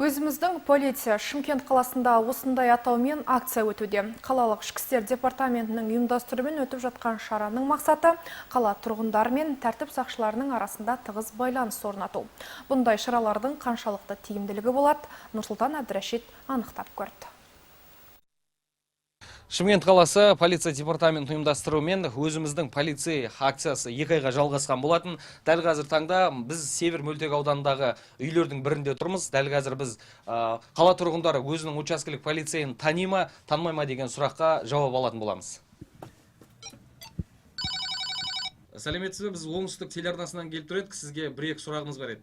Өзіміздің полиция Шымкент қаласында осындай атаумен акция өтуде. Қалалық ішкі істер департаментінің ұйымдастыруымен өтіп жатқан шараның мақсаты қала тұрғындары мен тәртіп сақшыларының арасында тығыз байланыс орнату. Бұндай шаралардың қаншалықты тиімділігі болады, Нұрсұлтан Әбдірашит анықтап көрді. Шымкент қаласы полиция департаментінің ұйымдастыруымен өзіміздің полицей акциясы 2 айға жалғасқан болатын. Дәл қазір таңда біз Север мөлтек ауданындағы үйлердің бірінде тұрмыз. Дәл қазір біз қала тұрғындары өзінің учаскелік полицейін тани ма, танымай ма деген сұраққа жауап алатын боламыз. Сәлеметсіз бе? Біз оңтүстік телеарнасынан келіп тұр едік. Сізге бір-екі сұрағымыз бар еді.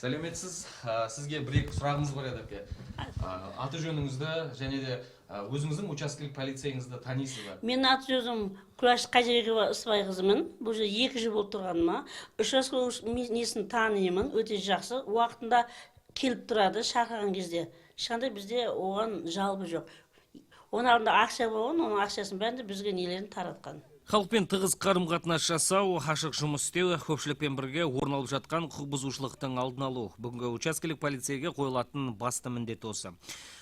Сәлеметсіз, сізге бір-екі сұрағымыз бар еді. Аты жөніңізді және де өзіңіздің учаскелік полицейіңізді танисыз ба? Мен аты жөнім Күләш Қажыбекова Ысыбайқызымын. Бұл же 2 жыл болып тұрғаныма. Учаскелік несін танимын, өте жақсы. Уақытында келіп тұрады, шақырған кезде. Ешқандай бізде оған жалбы жоқ. Оның алдында ақша болған, оның ақшасын бәрінде бізге нелерін таратқан. Халықпен тығыз қарым-қатынас жасау, ашық жұмыс істеу, көпшілікпен бірге орын алып жатқан құқық бұзушылықтың алдын алу. Бүгінгі учаскелік полицейге қойылатын басты міндет осы.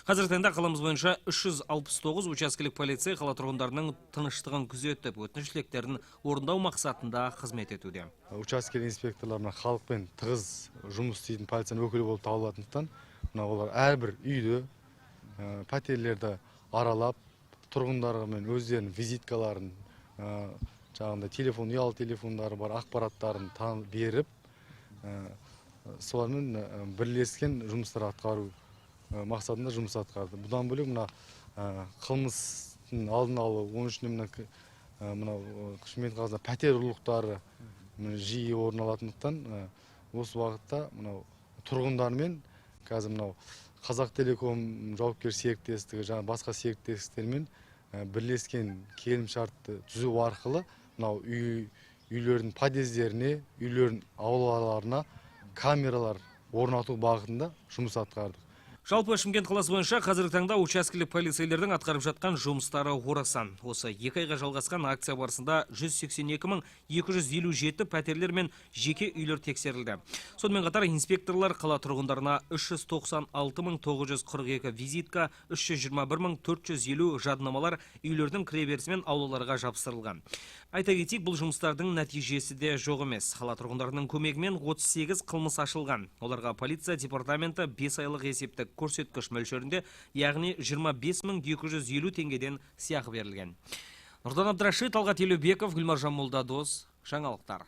Қазіргі таңда қаламыз бойынша 369 учаскелік полицей қала тұрғындарының тыныштығын күзетіп, өтініш тілектерін орындау мақсатында қызмет етуде. Учаскелік инспекторларына халықпен тығыз жұмыс істейтін полицияның өкілі болып табылатындықтан, олар әрбір үйді, пәтерлерді аралап, тұрғындармен өздерінің визиткаларын, жаңағында телефон, ұялы телефондары бар ақпараттарын беріп, солармен бірлескен жұмыстар атқару мақсатында жұмыс атқарды. Бұдан бөлек қылмыстың алдын алу, оның ішінде Шымкент қаласында пәтер ұрлықтары жиі орын алатындықтан, осы уақытта тұрғындармен қазір Қазақ Телеком жауапкер серіктестігі, жаңа басқа серіктестіктермен бірлескен келісімшартты түзу арқылы үйлердің подъездеріне, үйлердің аулаларына камералар орнату бағытында жұмыс атқардық. Жалпы Шымкент қаласы бойынша қазіргі таңда учаскелік полицейлердің атқарып жатқан жұмыстары орасан. Осы 2 айға жалғасқан акция барысында 182.257 пәтерлер мен жеке үйлер тексерілді. Сонымен қатар инспекторлар қала тұрғындарына 396.942 визитка, 321.450 жаднамалар үйлердің кіреберісі мен аулаларға жапсырылған. Айта кетейік, бұл жұмыстардың нәтижесі де жоқ емес. Қала тұрғындарының көмегімен 38 қылмыс ашылған. Оларға полиция департаменті 5 айлық есептік көрсеткіш мөлшерінде, яғни 25.250 теңгеден сыйақы берілген. Нұрсұлтан Әбдірашит, Талғат Елеубеков, Гүлмаржан Молдадос, жаңалықтар.